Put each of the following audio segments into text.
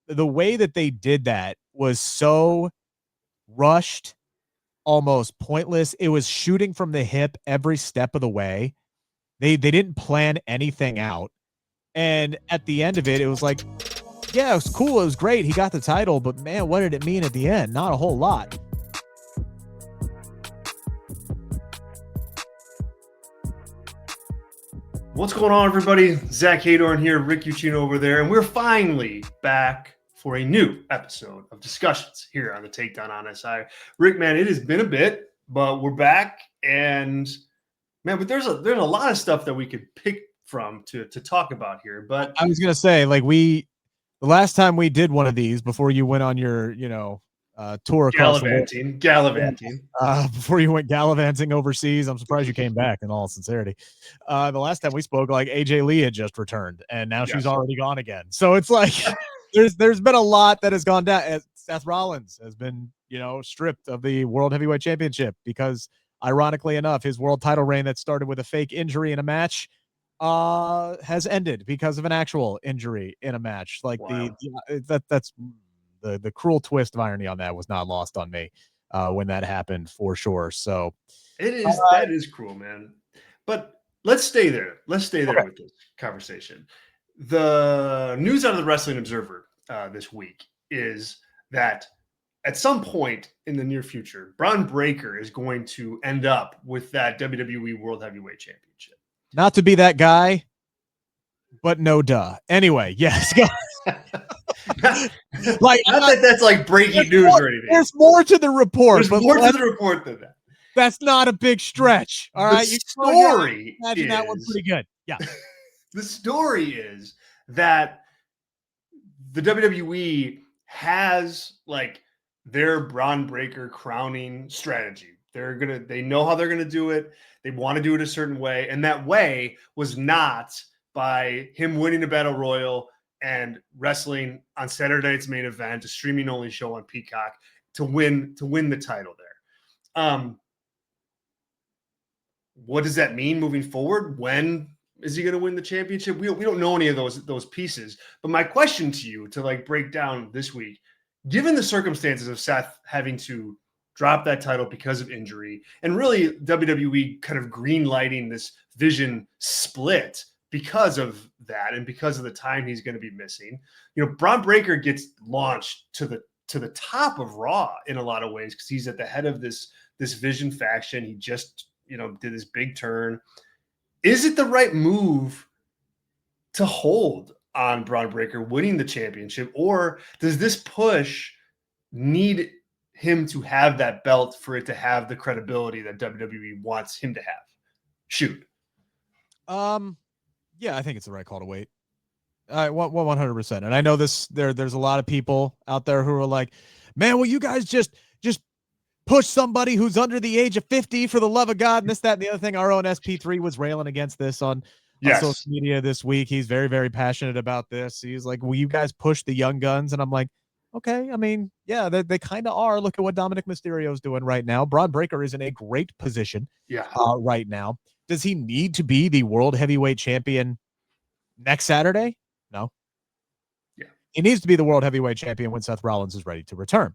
the way that they did that was so rushed, almost pointless. It was shooting from the hip every step of the way. They didn't plan anything out. And at the end of it, it was like, yeah, it was cool. It was great. He got the title, but man, what did it mean at the end? Not a whole lot. What's going on, everybody? Zack Heydorn here, Rick Ucchino over there, and we're finally back for a new episode of Discussions here on the Takedown on SI. Rick, man, it has been a bit, but we're back, and man, but there's a lot of stuff that we could pick from to talk about here. But I was gonna say, like, the last time we did one of these before you went on your, tour across gallivanting. Before you went gallivanting overseas, I'm surprised you came back. In all sincerity, the last time we spoke, like AJ Lee had just returned, and now she's already gone again. So it's like there's been a lot that has gone down. Seth Rollins has been, stripped of the World Heavyweight Championship because, ironically enough, his world title reign that started with a fake injury in a match has ended because of an actual injury in a match. Like, wow. That's the cruel twist of irony on that was not lost on me when that happened, for sure. So it is that is cruel, man. But let's stay there. Let's stay there with this conversation. The news out of the Wrestling Observer this week is that at some point in the near future, Bron Breakker is going to end up with that WWE World Heavyweight Championship. Not to be that guy, but no duh. Anyway, yes. Like, not that that's like breaking news or anything. There's more to the report. There's more to the report than that. That's not a big stretch. All right. The story imagine that one's pretty good. Yeah. The story is that the WWE has like their Bron Breakker crowning strategy. They know how they're gonna do it. They want to do it a certain way, and that way was not by him winning a battle royal and wrestling on Saturday night's main event, a streaming only show on Peacock, to win the title there. What does that mean moving forward? When is he going to win the championship? We don't know any of those pieces. But my question to you, to like break down this week, given the circumstances of Seth having to drop that title because of injury, and really WWE kind of green lighting this Vision split because of that and because of the time he's going to be missing, Bron Breakker gets launched to the top of Raw in a lot of ways because he's at the head of this Vision faction. He just did this big turn. Is it the right move to hold on Bron Breakker winning the championship, or does this push need him to have that belt for it to have the credibility that WWE wants him to have? Shoot. Yeah, I think it's the right call to wait. 100%. And I know there's a lot of people out there who are like, man, will you guys just push somebody who's under the age of 50 for the love of God, and this, that, and the other thing. Our own SP3 was railing against this on social media this week. He's very, very passionate about this. He's like, will you guys push the young guns? And I'm like, okay. I mean, yeah, they kind of are. Look at what Dominic Mysterio's doing right now. Bron Breakker is in a great position right now. Does he need to be the World Heavyweight Champion next Saturday? No. Yeah. He needs to be the World Heavyweight Champion when Seth Rollins is ready to return.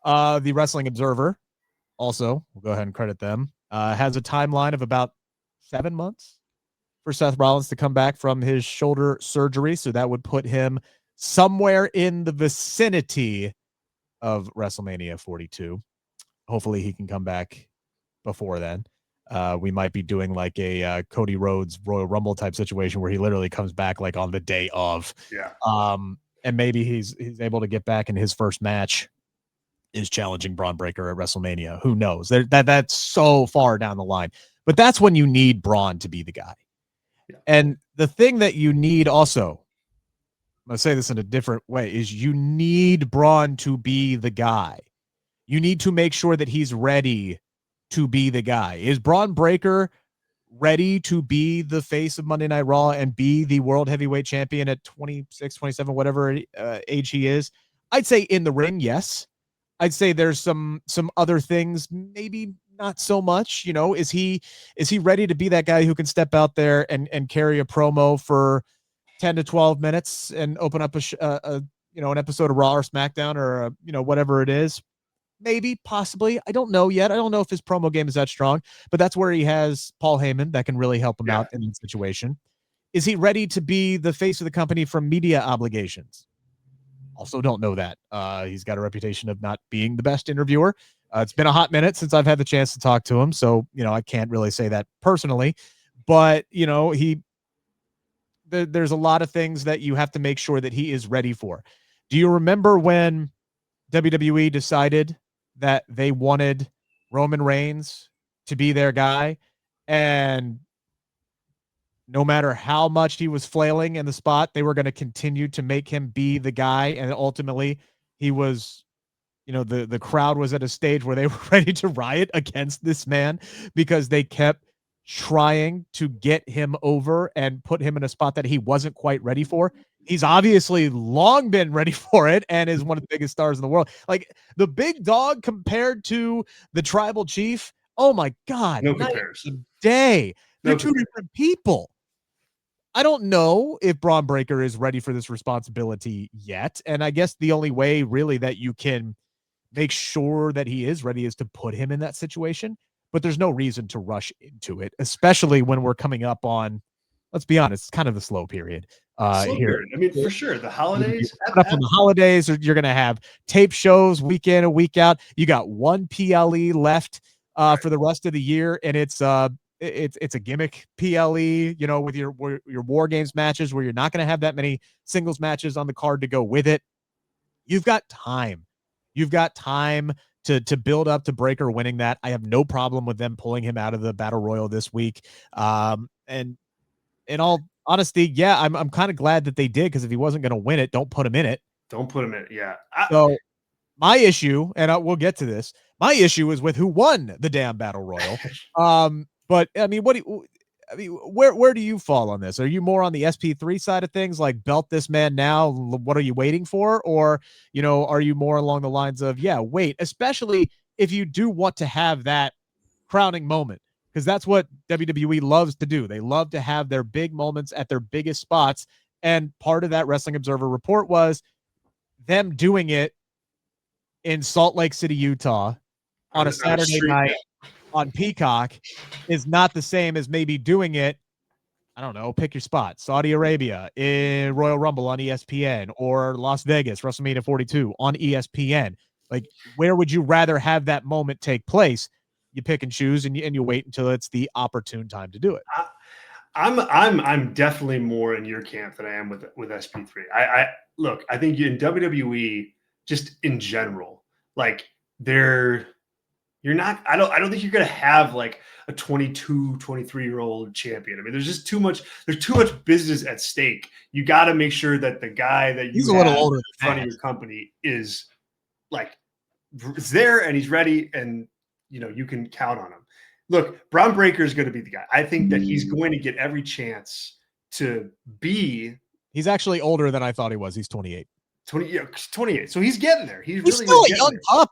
The Wrestling Observer, also, we'll go ahead and credit them, has a timeline of about 7 months for Seth Rollins to come back from his shoulder surgery. So that would put him somewhere in the vicinity of WrestleMania 42. Hopefully he can come back before then. We might be doing like a Cody Rhodes Royal Rumble type situation where he literally comes back like on the day of. Yeah. And maybe he's able to get back, and his first match is challenging Bron Breakker at WrestleMania. Who knows? That's so far down the line. But that's when you need Bron to be the guy. Yeah. And the thing that you need also, I'm going to say this in a different way, is you need Bron to be the guy. You need to make sure that he's ready to be the guy. Is Bron Breakker ready to be the face of Monday Night Raw and be the World Heavyweight Champion at 26, 27, whatever age he is? I'd say in the ring, yes. I'd say there's some other things, maybe not so much. Is he ready to be that guy who can step out there and carry a promo for 10 to 12 minutes and open up a an episode of Raw or SmackDown or, whatever it is. Maybe, possibly. I don't know yet. I don't know if his promo game is that strong, but that's where he has Paul Heyman that can really help him out in that situation. Is he ready to be the face of the company from media obligations? Also don't know that. He's got a reputation of not being the best interviewer. It's been a hot minute since I've had the chance to talk to him, so, I can't really say that personally, but, there's a lot of things that you have to make sure that he is ready for. Do you remember when WWE decided that they wanted Roman Reigns to be their guy, and no matter how much he was flailing in the spot, they were going to continue to make him be the guy, and ultimately he was, the crowd was at a stage where they were ready to riot against this man because they kept trying to get him over and put him in a spot that he wasn't quite ready for. He's obviously long been ready for it and is one of the biggest stars in the world. Like, the big dog compared to the tribal chief. Oh my God. No night comparison. and day. They're No two comparison. different people. I don't know if Bron Breakker is ready for this responsibility yet. And I guess the only way really that you can make sure that he is ready is to put him in that situation. But there's no reason to rush into it, especially when we're coming up on, let's be honest, kind of the slow period Slow here. period. I mean, for sure. The holidays. Coming up on the holidays, or you're going to have tape shows week in and week out. You got one PLE left for the rest of the year, and it's a gimmick PLE, with your War Games matches where you're not going to have that many singles matches on the card to go with it. You've got time. You've got time to build up to Breakker winning that. I have no problem with them pulling him out of the Battle Royal this week. And in all honesty, yeah, I'm kind of glad that they did, because if he wasn't going to win it, don't put him in it. Don't put him in it. Yeah. So my issue, and we'll get to this, my issue is with who won the damn Battle Royal. But I mean, where do you fall on this? Are you more on the SP3 side of things, like belt this man now, what are you waiting for? Or, are you more along the lines of, yeah, wait, especially if you do want to have that crowning moment, because that's what WWE loves to do. They love to have their big moments at their biggest spots. And part of that Wrestling Observer report was them doing it in Salt Lake City, Utah on a Saturday night on Peacock is not the same as maybe doing it, I don't know, pick your spot, Saudi Arabia in Royal Rumble on ESPN, or Las Vegas, WrestleMania 42 on ESPN. Like, where would you rather have that moment take place? You pick and choose, and you wait until it's the opportune time to do it. I'm definitely more in your camp than I am with SP3. I look, I think in WWE, just in general, like you're not, I don't think you're going to have like a 22, 23-year-old champion. I mean, there's too much business at stake. You got to make sure that the guy that He's you a little have older in front of your company is like, is there and he's ready, and you can count on him. Look, Bron Breakker is going to be the guy. I think that he's going to get every chance to be. He's actually older than I thought he was. He's 28. 28. So he's getting there. He's really still a getting young there. pup.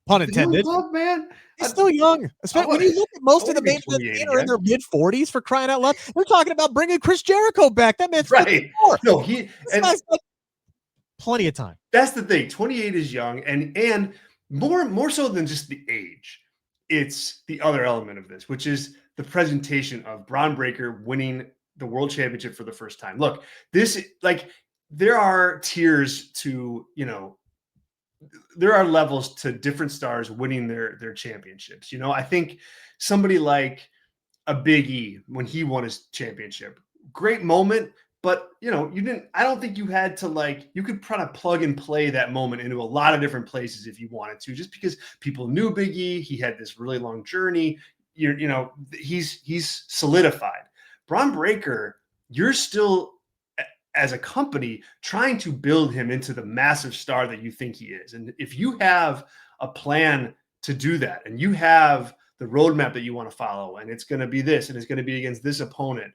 Pun intended. Young pup, man. He's still young. Especially when you look at most of the main event are in their mid-40s, for crying out loud. They're talking about bringing Chris Jericho back. That man's right. 54. No, this guy's got plenty of time. That's the thing. 28 is young, and more so than just the age. It's the other element of this, which is the presentation of Bron Breakker winning the world championship for the first time. Look, there are tiers to, there are levels to different stars winning their championships. I think somebody like a Big E, when he won his championship, great moment, but I don't think you had to you could try to plug and play that moment into a lot of different places if you wanted to, just because people knew Big E, he had this really long journey, he's solidified. Bron Breakker, you're still, as a company, trying to build him into the massive star that you think he is. And if you have a plan to do that, and you have the roadmap that you want to follow, and it's going to be this, and it's going to be against this opponent,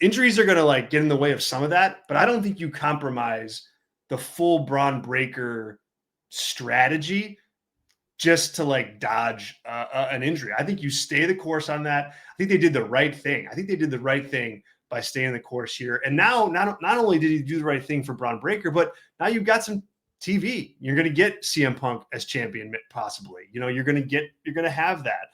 injuries are going to get in the way of some of that, but I don't think you compromise the full Bron Breakker strategy just to dodge an injury. I think you stay the course on that. I think they did the right thing. I think they did the right thing by staying the course here. And now, not only did he do the right thing for Bron Breakker, but now you've got some TV. You're going to get CM Punk as champion, possibly. You're going to have that.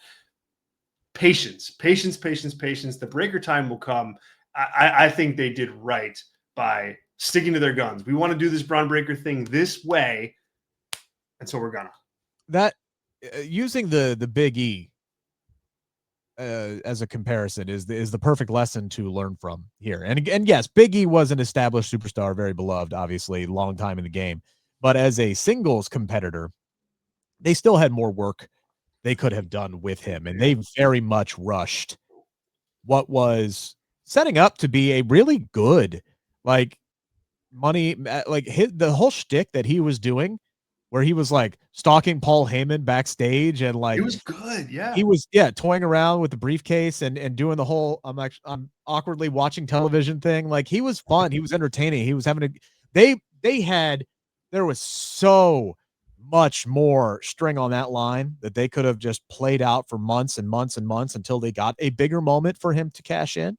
Patience. The Breakker time will come. I think they did right by sticking to their guns. We want to do this Bron Breakker thing this way, and so we're gonna. That using the Big E as a comparison is the perfect lesson to learn from here. And yes, Big E was an established superstar, very beloved, obviously, long time in the game. But as a singles competitor, they still had more work they could have done with him, and they very much rushed what was setting up to be a really good, like, the whole shtick that he was doing, where he was like stalking Paul Heyman backstage, and like it was good. Yeah, he was toying around with the briefcase and doing the whole I'm awkwardly watching television thing. Like, he was fun, he was entertaining, he was having there was so much more string on that line that they could have just played out for months and months and months until they got a bigger moment for him to cash in.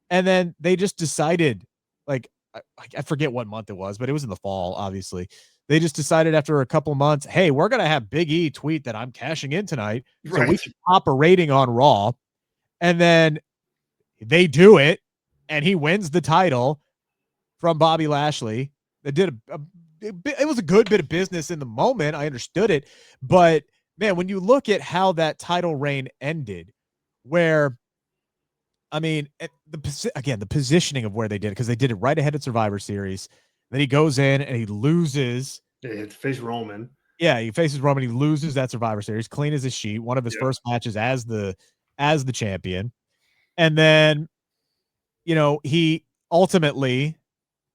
And then they just decided, like, I forget what month it was, but it was in the fall, obviously. They just decided after a couple months, hey, we're going to have Big E tweet that I'm cashing in tonight, so we can pop a rating on Raw. And then they do it, and he wins the title from Bobby Lashley. They did it was a good bit of business in the moment. I understood it. But, man, when you look at how that title reign ended, where, I mean, the positioning of where they did it, because they did it right ahead of Survivor Series. Then he goes in and he loses. Yeah, he had to face Roman. Yeah, he faces Roman. He loses that Survivor Series, clean as a sheet. One of his first matches as the champion. And then, he ultimately,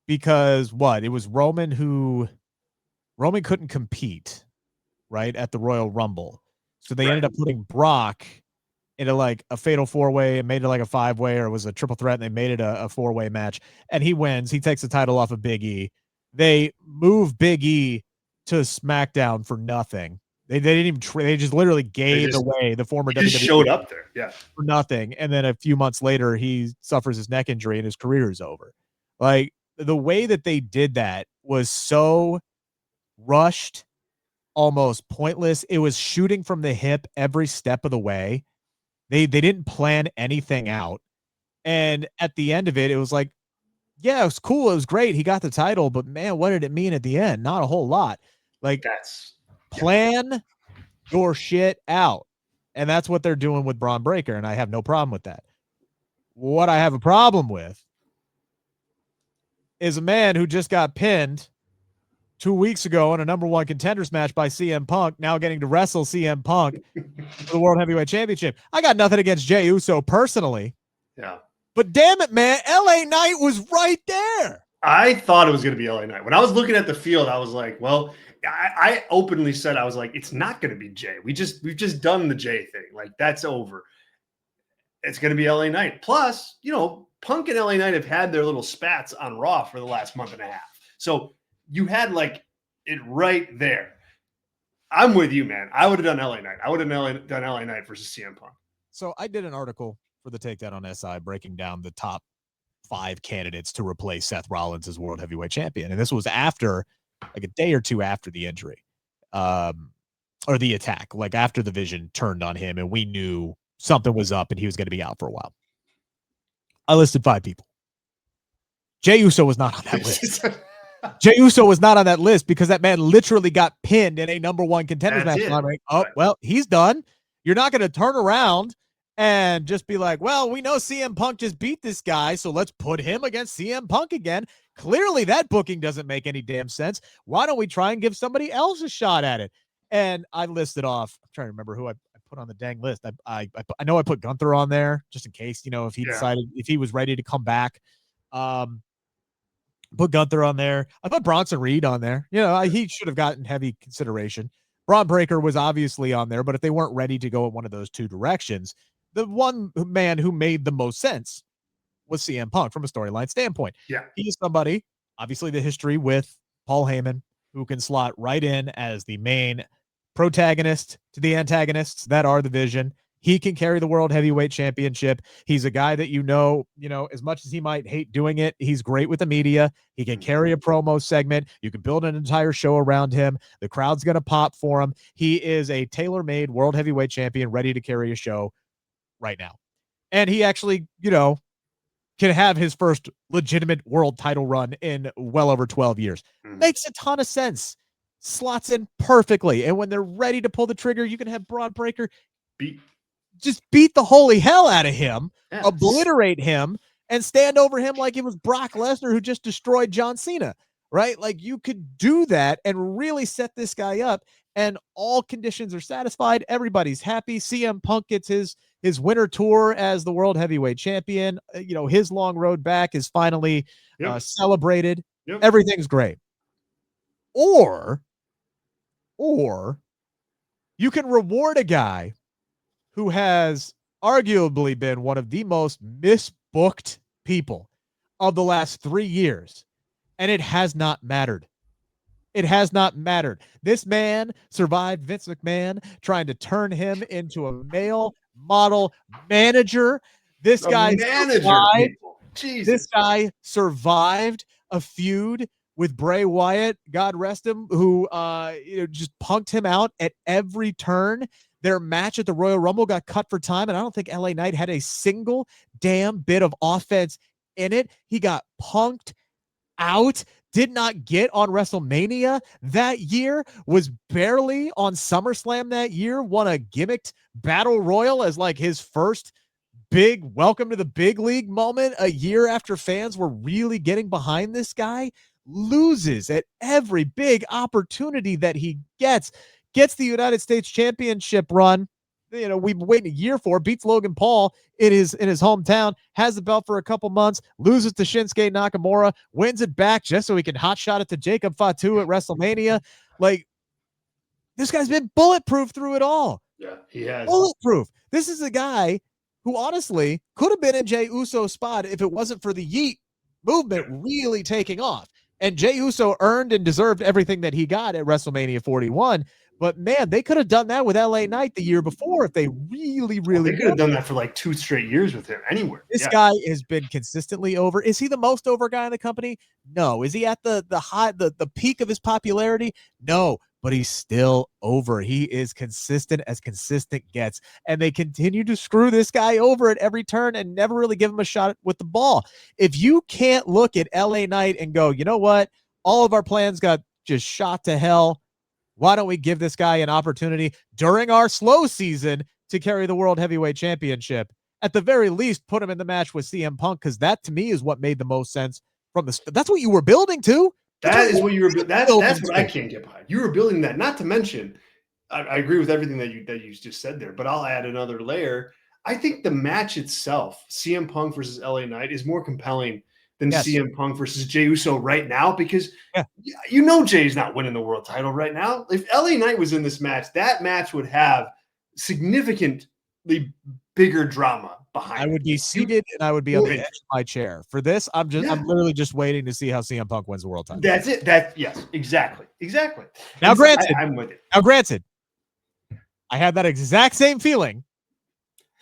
because it was Roman couldn't compete, right, at the Royal Rumble. So they ended up putting Brock into like a fatal 4-way and made it like a 5-way, or it was a triple threat, and they made it a 4-way match, and he wins. He takes the title off of Big E. They move Big E to SmackDown for nothing. They didn't even they just literally gave away the former WWE. Just showed up there, for nothing. And then a few months later, he suffers his neck injury and his career is over. Like, the way that they did that was so rushed, almost pointless. It was shooting from the hip every step of the way. They didn't plan anything out. And at the end of it, it was like, yeah, it was cool. It was great. He got the title, but man, what did it mean at the end? Not a whole lot. Like, plan your shit out. And that's what they're doing with Bron Breakker. And I have no problem with that. What I have a problem with is a man who just got pinned 2 weeks ago in a number one contenders match by CM Punk, now getting to wrestle CM Punk for the World Heavyweight Championship. I got nothing against Jey Uso personally. Yeah. But damn it, man, LA Knight was right there. I thought it was going to be LA Knight. When I was looking at the field, I was like, well, I openly said, I was like, it's not going to be Jey. We've just done the Jey thing. Like, that's over. It's going to be LA Knight. Plus, Punk and LA Knight have had their little spats on Raw for the last month and a half. So you had like it right there. I'm with you, man. I would have done LA Knight. I would have done LA Knight versus CM Punk. So I did an article for the Takedown on SI breaking down the top 5 candidates to replace Seth Rollins as World Heavyweight Champion. And this was after, like, a day or two after the injury, or the attack, like after the Vision turned on him and we knew something was up and he was going to be out for a while. I listed 5 people. Jey Uso was not on that list. Jey Uso was not on that list because that man literally got pinned in a number one contenders match. Well, he's done. You're not going to turn around and just be like, well, we know CM Punk just beat this guy, so let's put him against CM Punk again. Clearly, that booking doesn't make any damn sense. Why don't we try and give somebody else a shot at it? And I listed off, I'm trying to remember who I put on the dang list. I know I put Gunther on there just in case, if he decided, if he was ready to come back. Put Gunther on there. I put Bronson Reed on there. He should have gotten heavy consideration. Bron Breakker was obviously on there, but if they weren't ready to go in one of those two directions, the one man who made the most sense was CM Punk from a storyline standpoint. Yeah. He's somebody, obviously the history with Paul Heyman, who can slot right in as the main protagonist to the antagonists that are the Vision. He can carry the World Heavyweight Championship. He's a guy that, as much as he might hate doing it, he's great with the media. He can carry a promo segment. You can build an entire show around him. The crowd's going to pop for him. He is a tailor-made World Heavyweight Champion ready to carry a show right now. And he actually, can have his first legitimate world title run in well over 12 years. Makes a ton of sense. Slots in perfectly. And when they're ready to pull the trigger, you can have Bron Breakker just beat the holy hell out of him, obliterate him, and stand over him like it was Brock Lesnar who just destroyed John Cena, right? Like, you could do that and really set this guy up, and all conditions are satisfied. Everybody's happy. CM Punk gets his winter tour as the World Heavyweight Champion. His long road back is finally celebrated. Everything's great. Or you can reward a guy who has arguably been one of the most misbooked people of the last 3 years, and it has not mattered. It has not mattered. This man survived Vince McMahon trying to turn him into a male model manager. This guy survived a feud with Bray Wyatt, God rest him, who just punked him out at every turn. Their match at the Royal Rumble got cut for time, and I don't think LA Knight had a single damn bit of offense in it. He got punked out, did not get on WrestleMania that year, was barely on SummerSlam that year, won a gimmicked battle royal as like his first big welcome to the big league moment a year after fans were really getting behind this guy. Loses at every big opportunity that he gets the United States Championship run, we've been waiting a year for, beats Logan Paul in his hometown, has the belt for a couple months, loses to Shinsuke Nakamura, wins it back just so he can hotshot it to Jacob Fatu at WrestleMania. Like, this guy's been bulletproof through it all. Yeah, he has. Bulletproof. This is a guy who honestly could have been in Jey Uso's spot if it wasn't for the Yeet movement really taking off. And Jey Uso earned and deserved everything that he got at WrestleMania 41. But man, they could have done that with LA Knight the year before if they really they could have done that for like 2 straight years with him anywhere. This guy has been consistently over. Is he the most over guy in the company? No. Is he at the peak of his popularity? No, but he's still over. He is consistent as consistent gets, and they continue to screw this guy over at every turn and never really give him a shot with the ball. If you can't look at LA Knight and go, you know what? All of our plans got just shot to hell. Why don't we give this guy an opportunity during our slow season to carry the World Heavyweight Championship? At the very least, put him in the match with CM Punk, because that to me is what made the most sense from the. That's what you were building to. That's what I can't get behind. You were building that. Not to mention, I agree with everything that you just said there, but I'll add another layer. I think the match itself, CM Punk versus LA Knight, is more compelling than CM Punk versus Jey Uso right now, because Jey's not winning the world title right now. If LA Knight was in this match, that match would have significantly bigger drama behind I would be seated and I would be on the edge of my chair. For this, I'm literally just waiting to see how CM Punk wins the world title. That's it. Yes, exactly. Now, granted, I'm with it. I had that exact same feeling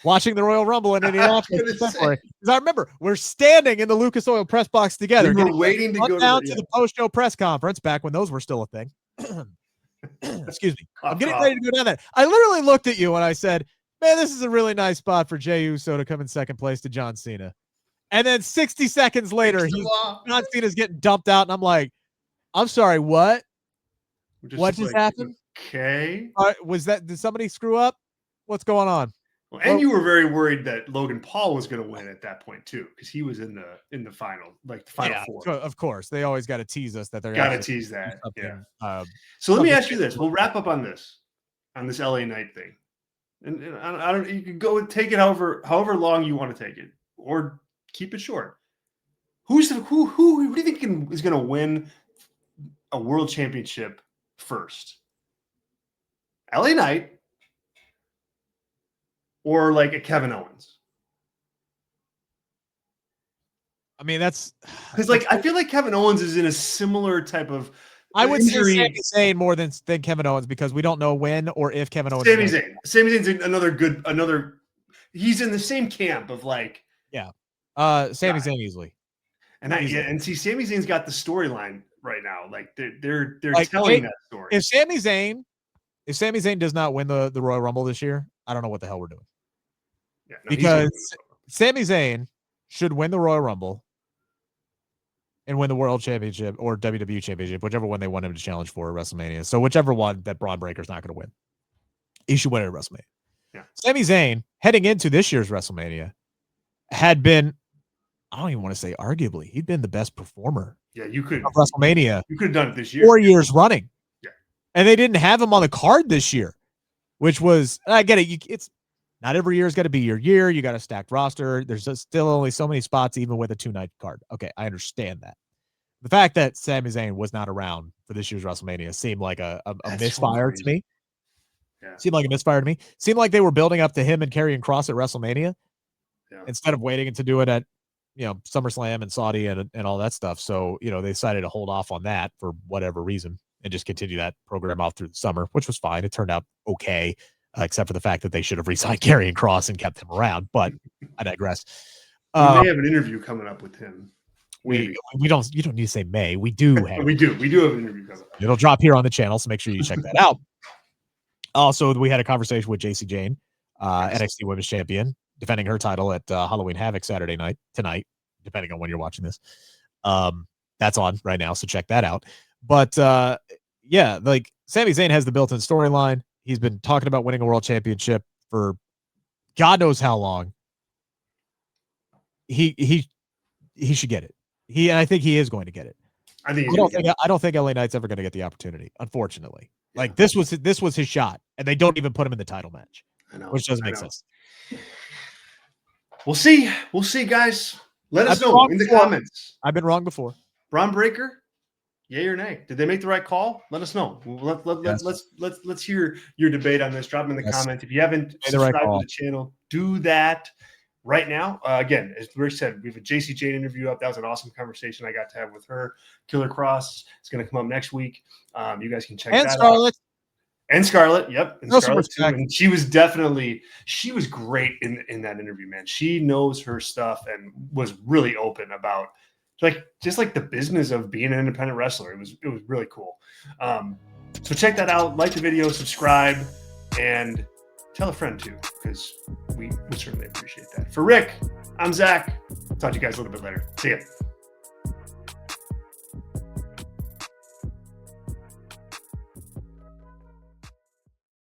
watching the Royal Rumble in Indianapolis. Because I remember we're standing in the Lucas Oil press box together. We were waiting to go down to the post-show press conference back when those were still a thing. Excuse me. I'm getting ready to go down there. I literally looked at you and I said, man, this is a really nice spot for Jey Uso to come in second place to John Cena. And then 60 seconds later, John Cena's getting dumped out. And I'm like, I'm sorry, what? What just happened? Okay. Did somebody screw up? What's going on? Well, and you were very worried that Logan Paul was going to win at that point too, because he was in the final, like the final four. Of course, they always got to tease us that they're got to tease that. Yeah. So let me ask you this: we'll wrap up on this LA Knight thing, and I don't. You can go and take it however long you want to take it, or keep it short. Who do you think is going to win a world championship first? LA Knight. Or like a Kevin Owens? I mean, that's because like I feel like Kevin Owens is in a similar type of I would say injury. Sami Zayn more than Kevin Owens because we don't know when or if Kevin Owens. Sami Zayn's another. He's in the same camp of like. Yeah. Sami Zayn easily. And see, Sami Zayn's got the storyline right now. Like they're like, telling that story. If Sami Zayn does not win the Royal Rumble this year, I don't know what the hell we're doing. Yeah, no, because Sami Zayn should win the Royal Rumble and win the World Championship or WWE Championship, whichever one they want him to challenge for at WrestleMania. So whichever one that Bron Breakker's not going to win, he should win it at WrestleMania. Yeah. Sami Zayn, heading into this year's WrestleMania, had been, I don't even want to say arguably, he'd been the best performer. Yeah, you could WrestleMania. You could have done it this year. 4 years running. Yeah. And they didn't have him on the card this year, which was, I get it. It's not every year is going to be your year. You got a stacked roster. There's still only so many spots, even with a 2-night card. Okay, I understand that. The fact that Sami Zayn was not around for this year's WrestleMania seemed like a misfire to me. Yeah. Seemed like a misfire to me. Seemed like they were building up to him and Karrion Kross at WrestleMania instead of waiting to do it at SummerSlam and Saudi and all that stuff. So, they decided to hold off on that for whatever reason and just continue that program out through the summer, which was fine. It turned out okay, except for the fact that they should have re-signed Karrion Kross and kept him around. But I digress. We may have an interview coming up with him. We don't. You don't need to say may. We do have. we do have an interview coming up. It'll drop here on the channel, so make sure you check that out. Also, we had a conversation with JC Jane, NXT Women's Champion, defending her title at Halloween Havoc tonight, depending on when you're watching this. That's on right now, so check that out. But like Sami Zayn has the built-in storyline. He's been talking about winning a world championship for God knows how long. He should get it. I think he is going to get it. I don't think LA Knight's ever going to get the opportunity, unfortunately. Yeah. Like this was his shot, and they don't even put him in the title match. I know, which doesn't make sense. We'll see, guys. Let us know in the comments. I've been wrong before. Bron Breakker, yay or nay? Did they make the right call? Let us know. Let's hear your debate on this. Drop them in the comments. If you haven't subscribed to the channel, do that right now. Again, as Rich said, we have a JC Jane interview up. That was an awesome conversation I got to have with her. Killer Cross is going to come up next week. You guys can check that out. And Scarlett, yep. And Scarlett too. And she was great in that interview, man. She knows her stuff and was really open about just like the business of being an independent wrestler. It was really cool. So check that out. Like the video, subscribe, and tell a friend too, because we certainly appreciate that. For Rick, I'm Zach. Talk to you guys a little bit later. See ya.